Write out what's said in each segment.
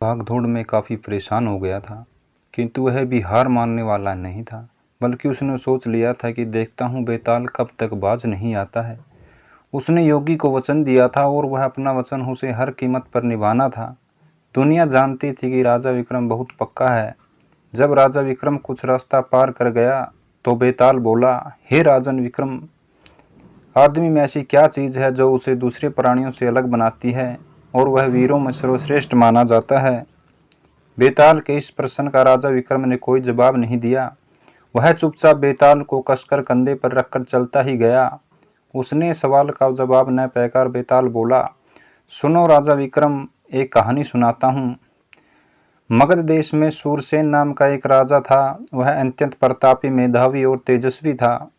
भागदौड़ में काफ़ी परेशान हो गया था, किंतु वह भी हार मानने वाला नहीं था, बल्कि उसने सोच लिया था कि देखता हूँ बेताल कब तक बाज नहीं आता है। उसने योगी को वचन दिया था और वह अपना वचन उसे हर कीमत पर निभाना था। दुनिया जानती थी कि राजा विक्रम बहुत पक्का है। जब राजा विक्रम कुछ रास्ता पार कर गया तो बेताल बोला, हे राजन विक्रम, आदमी में ऐसी क्या चीज़ है जो उसे दूसरे प्राणियों से अलग बनाती है और वह वीरों में सर्वश्रेष्ठ माना जाता है। बेताल के इस प्रश्न का राजा विक्रम ने कोई जवाब नहीं दिया। वह चुपचाप बेताल को कसकर कंधे पर रखकर चलता ही गया। उसने सवाल का जवाब न पाकर बेताल बोला, सुनो राजा विक्रम, एक कहानी सुनाता हूँ। मगध देश में सूरसेन नाम का एक राजा था। वह अत्यंत प्रतापी, मेधावी और तेजस्वी था।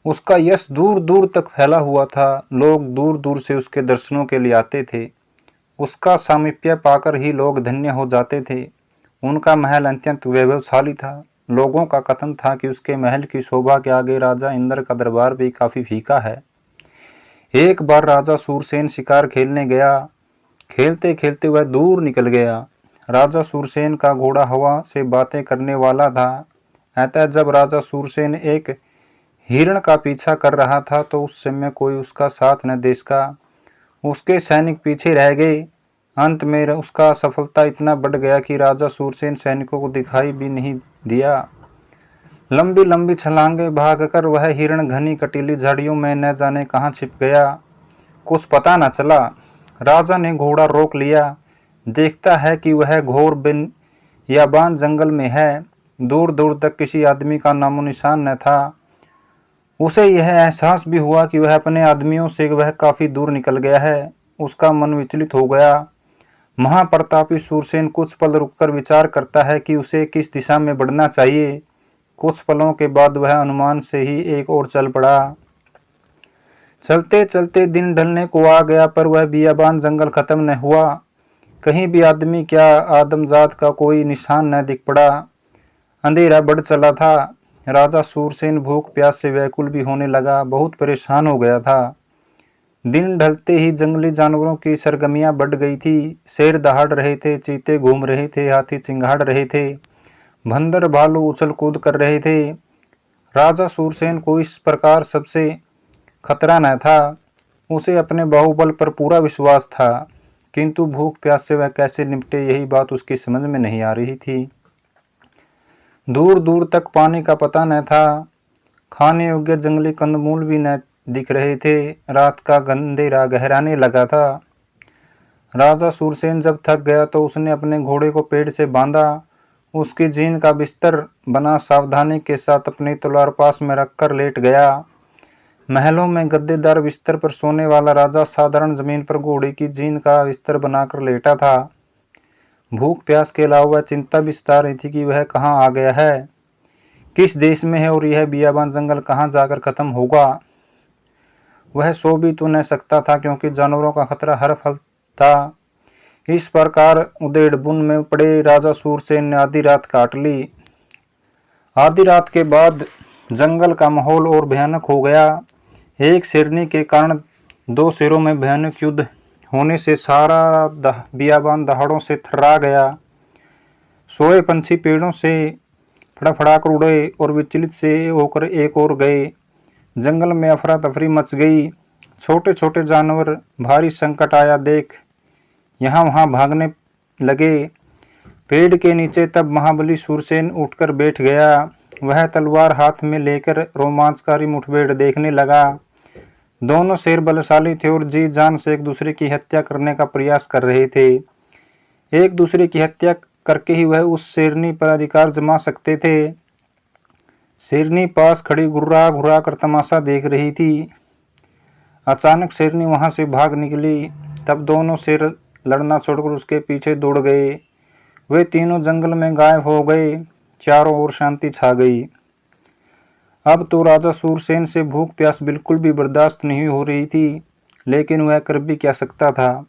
उसका यश दूर दूर तक फैला हुआ था। लोग दूर दूर से उसके दर्शनों के लिए आते थे। उसका सामीप्य पाकर ही लोग धन्य हो जाते थे। उनका महल अत्यंत वैभवशाली था। लोगों का कथन था कि उसके महल की शोभा के आगे राजा इंद्र का दरबार भी काफी फीका है। एक बार राजा सूरसेन शिकार खेलने गया। खेलते खेलते वह दूर निकल गया। राजा सूरसेन का घोड़ा हवा से बातें करने वाला था। अतः जब राजा सूरसेन एक हिरण का पीछा कर रहा था तो उस समय कोई उसका साथ न दे सका। उसके सैनिक पीछे रह गए। अंत में उसका सफलता इतना बढ़ गया कि राजा सूरसेन सैनिकों को दिखाई भी नहीं दिया। लंबी लंबी छलांगे भागकर वह हिरण घनी कटीली झाड़ियों में न जाने कहाँ छिप गया। कुछ पता न चला। राजा ने घोड़ा रोक लिया। देखता है कि वह घोर बियाबान जंगल में है। दूर दूर तक किसी आदमी का नामो निशान न था। उसे यह एहसास भी हुआ कि वह अपने आदमियों से वह काफी दूर निकल गया है। उसका मन विचलित हो गया। महाप्रतापी सूरसेन कुछ पल रुककर विचार करता है कि उसे किस दिशा में बढ़ना चाहिए। कुछ पलों के बाद वह अनुमान से ही एक ओर चल पड़ा। चलते चलते दिन ढलने को आ गया, पर वह बियाबान जंगल खत्म न हुआ। कहीं भी आदमी क्या आदमजात का कोई निशान न दिख पड़ा। अंधेरा बढ़ चला था। राजा सूरसेन भूख प्यास से व्याकुल भी होने लगा। बहुत परेशान हो गया था। दिन ढलते ही जंगली जानवरों की सरगमियां बढ़ गई थी। शेर दहाड़ रहे थे, चीते घूम रहे थे, हाथी चिंगाड़ रहे थे, बंदर भालू उछल कूद कर रहे थे। राजा सूरसेन को इस प्रकार सबसे खतरा न था। उसे अपने बाहुबल पर पूरा विश्वास था, किंतु भूख प्यास से वह कैसे निपटे यही बात उसकी समझ में नहीं आ रही थी। दूर दूर तक पानी का पता न था। खाने योग्य जंगली कंदमूल भी न दिख रहे थे। रात का अंधेरा गहराने लगा था। राजा सूरसेन जब थक गया तो उसने अपने घोड़े को पेड़ से बांधा। उसकी जीन का बिस्तर बना सावधानी के साथ अपनी तलवार पास में रखकर लेट गया। महलों में गद्देदार बिस्तर पर सोने वाला राजा साधारण जमीन पर घोड़े की जीन का बिस्तर बनाकर लेटा था। भूख प्यास के अलावा चिंता भी सता रही थी कि वह कहाँ आ गया है, किस देश में है और यह बियाबान जंगल कहाँ जाकर खत्म होगा। वह सो भी तो न सकता था क्योंकि जानवरों का खतरा हर पल था। इस प्रकार उधेड़बुन में पड़े राजा सूरसेन ने आधी रात काट ली। आधी रात के बाद जंगल का माहौल और भयानक हो गया। एक शेरनी के कारण दो शेरों में भयानक युद्ध होने से सारा बियाबान दहाड़ों से थर्रा गया। सोए पंछी पेड़ों से फड़फड़ाकर उड़े और विचलित से होकर एक ओर गए। जंगल में अफरा तफरी मच गई। छोटे छोटे जानवर भारी संकट आया देख यहाँ वहाँ भागने लगे। पेड़ के नीचे तब महाबली सूरसेन उठकर बैठ गया। वह तलवार हाथ में लेकर रोमांचकारी मुठभेड़ देखने लगा। दोनों शेर बलशाली थे और जी जान से एक दूसरे की हत्या करने का प्रयास कर रहे थे। एक दूसरे की हत्या करके ही वह उस शेरनी पर अधिकार जमा सकते थे। शेरनी पास खड़ी घुर्रा घुरा कर तमाशा देख रही थी। अचानक शेरनी वहां से भाग निकली। तब दोनों शेर लड़ना छोड़कर उसके पीछे दौड़ गए। वे तीनों जंगल में गायब हो गए। चारों ओर शांति छा गई। अब तो राजा सूरसेन से भूख प्यास बिल्कुल भी बर्दाश्त नहीं हो रही थी, लेकिन वह कर भी क्या सकता था।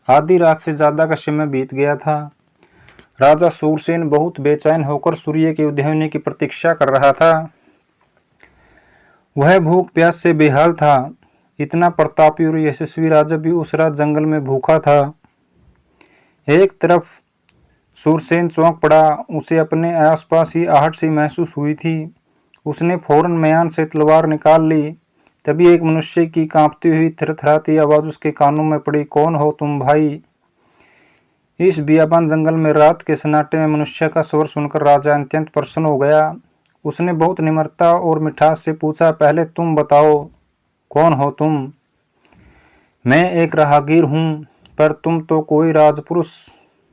आधी रात से ज्यादा का समय बीत गया था। राजा सूरसेन बहुत बेचैन होकर सूर्य के उदय होने की प्रतीक्षा कर रहा था। वह भूख प्यास से बेहाल था। इतना प्रतापी और यशस्वी राजा भी उस रात जंगल में भूखा था। एक तरफ सूरसेन चौंक पड़ा। उसे अपने आसपास ही आहट सी महसूस हुई थी। उसने फौरन म्यान से तलवार निकाल ली। तभी एक मनुष्य की कांपती हुई थरथराती आवाज उसके कानों में पड़ी, कौन हो तुम भाई? इस बियाबान जंगल में रात के सन्नाटे में मनुष्य का स्वर सुनकर राजा अत्यंत प्रसन्न हो गया। उसने बहुत निम्रता और मिठास से पूछा, पहले तुम बताओ, कौन हो तुम? मैं एक राहगीर हूँ, पर तुम तो कोई राजपुरुष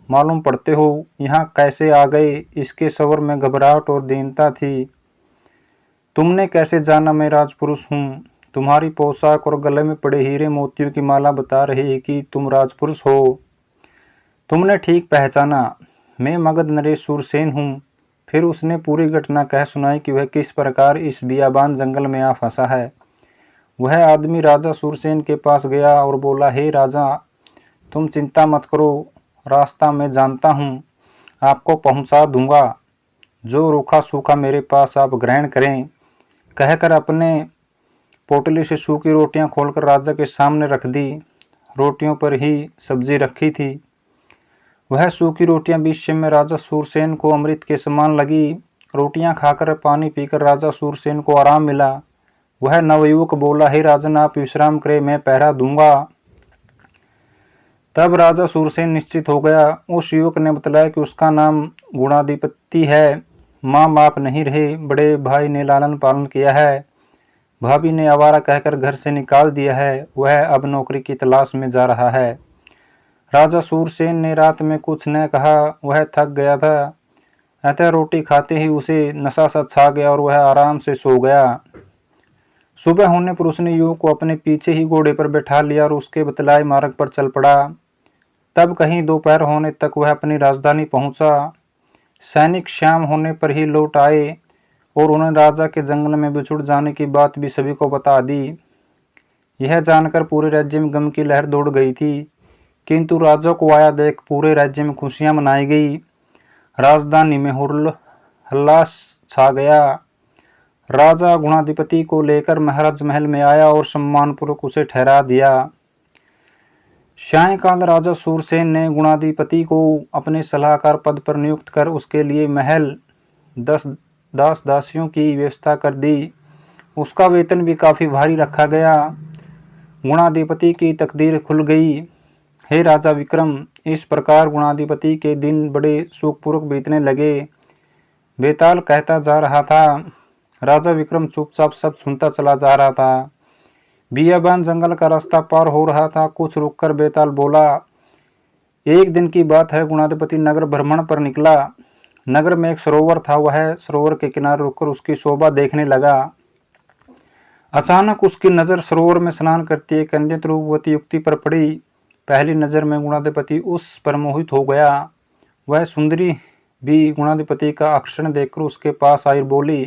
मालूम पड़ते हो, यहाँ कैसे आ गए? इसके स्वर में घबराहट और दीनता थी। तुमने कैसे जाना मैं राजपुरुष हूँ? तुम्हारी पोशाक और गले में पड़े हीरे मोतियों की माला बता रही है कि तुम राजपुरुष हो। तुमने ठीक पहचाना, मैं मगध नरेश सूरसेन हूँ। फिर उसने पूरी घटना कह सुनाई कि वह किस प्रकार इस बियाबान जंगल में आ फंसा है। वह आदमी राजा सूरसेन के पास गया और बोला, हे राजा, तुम चिंता मत करो, रास्ता मैं जानता हूँ, आपको पहुँचा दूंगा। जो रूखा सूखा मेरे पास आप ग्रहण करें। कहकर अपने पोटली से सूखी रोटियां खोलकर राजा के सामने रख दी। रोटियों पर ही सब्जी रखी थी। वह सूखी रोटियां बीच में राजा सूरसेन को अमृत के समान लगी। रोटियां खाकर पानी पीकर राजा सूरसेन को आराम मिला। वह नवयुवक बोला, हे राजन, आप विश्राम करें, मैं पहरा दूंगा। तब राजा सूरसेन निश्चित हो गया। उस युवक ने बतलाया कि उसका नाम गुणाधिपति है। माँ बाप नहीं रहे, बड़े भाई ने लालन पालन किया है, भाभी ने आवारा कहकर घर से निकाल दिया है। वह अब नौकरी की तलाश में जा रहा है। राजा सूरसेन ने रात में कुछ न कहा, वह थक गया था। अतः रोटी खाते ही उसे नशा सा छा गया और वह आराम से सो गया। सुबह होने पर उसने युवक को अपने पीछे ही घोड़े पर बैठा लिया और उसके बतलाए मार्ग पर चल पड़ा। तब कहीं दोपहर होने तक वह अपनी राजधानी पहुंचा। सैनिक शाम होने पर ही लौट आए और उन्होंने राजा के जंगल में बिछुड़ जाने की बात भी सभी को बता दी। यह जानकर पूरे राज्य में गम की लहर दौड़ गई थी, किंतु राजा को आया देख पूरे राज्य में खुशियां मनाई गई। राजधानी में हल्लास छा गया। राजा गुणाधिपति को लेकर महाराज महल में आया और सम्मानपूर्वक उसे ठहरा दिया। सायंकाल राजा सूरसेन ने गुणाधिपति को अपने सलाहकार पद पर नियुक्त कर उसके लिए महल 10 दास दासियों की व्यवस्था कर दी। उसका वेतन भी काफी भारी रखा गया। गुणाधिपति की तकदीर खुल गई। हे राजा विक्रम, इस प्रकार गुणाधिपति के दिन बड़े सुखपूर्वक बीतने लगे। बेताल कहता जा रहा था। राजा विक्रम चुपचाप सब सुनता चला जा रहा था। बियाबान जंगल का रास्ता पार हो रहा था। कुछ रुककर बेताल बोला, एक दिन की बात है, गुणाधिपति नगर भ्रमण पर निकला। नगर में एक सरोवर था। वह सरोवर के किनारे रुककर उसकी शोभा देखने लगा। अचानक उसकी नजर सरोवर में स्नान करती एक अत्यंत रूपवती युवती पर पड़ी। पहली नजर में गुणाधिपति उस पर मोहित हो गया। वह सुंदरी भी गुणाधिपति का आकर्षण देखकर उसके पास आई, बोली,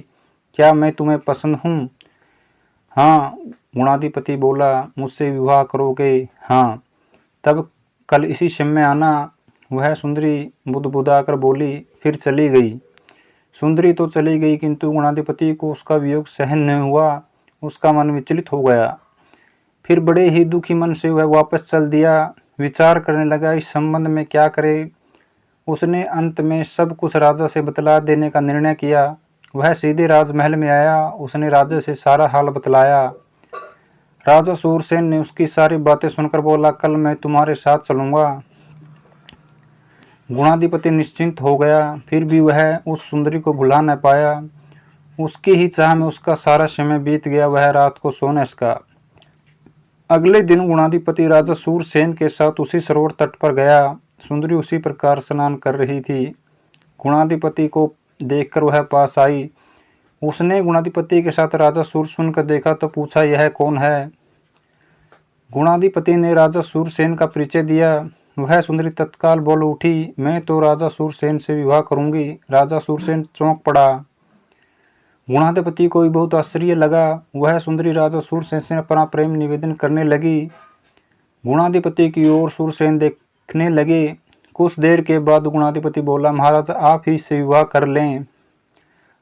क्या मैं तुम्हें पसंद हूँ? हाँ, गुणाधिपति बोला, मुझसे विवाह करोगे? हाँ। तब कल इसी समय आना। वह सुंदरी बुदबुदाकर बोली, फिर चली गई। सुंदरी तो चली गई, किंतु गुणाधिपति को उसका वियोग सहन नहीं हुआ। उसका मन विचलित हो गया। फिर बड़े ही दुखी मन से वह वापस चल दिया। विचार करने लगा, इस संबंध में क्या करे। उसने अंत में सब कुछ राजा से बतला देने का निर्णय किया। वह सीधे राजमहल में आया। उसने राजा से सारा हाल बतलाया। राजा सूरसेन ने उसकी सारी बातें सुनकर बोला, कल मैं तुम्हारे साथ चलूंगा। गुणाधिपति निश्चिंत हो गया। फिर भी वह उस सुंदरी को भुला न पाया। उसकी ही चाह में उसका सारा समय बीत गया। वह रात को सो न सका। अगले दिन गुणाधिपति राजा सूरसेन के साथ उसी सरोवर तट पर गया। सुंदरी उसी प्रकार स्नान कर रही थी। गुणाधिपति को देखकर वह पास आई। उसने गुणाधिपति के साथ राजा सूरसेन को देखा तो पूछा, यह कौन है? गुणाधिपति ने राजा सूरसेन का परिचय दिया। वह सुंदरी तत्काल बोल उठी, मैं तो राजा सूरसेन से विवाह करूंगी। राजा सूरसेन चौंक पड़ा। गुणाधिपति को भी बहुत आश्चर्य लगा। वह सुंदरी राजा सूरसेन से अपना प्रेम निवेदन करने लगी। गुणाधिपति की ओर सूरसेन देखने लगे। कुछ देर के बाद गुणाधिपति बोला, महाराज, आप ही से विवाह कर लें।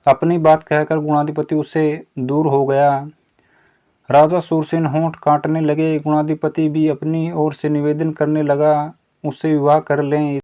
अपनी बात कहकर गुणाधिपति उससे दूर हो गया। राजा सूरसेन होंठ काटने लगे। गुणाधिपति भी अपनी ओर से निवेदन करने लगा, उससे विवाह कर लें।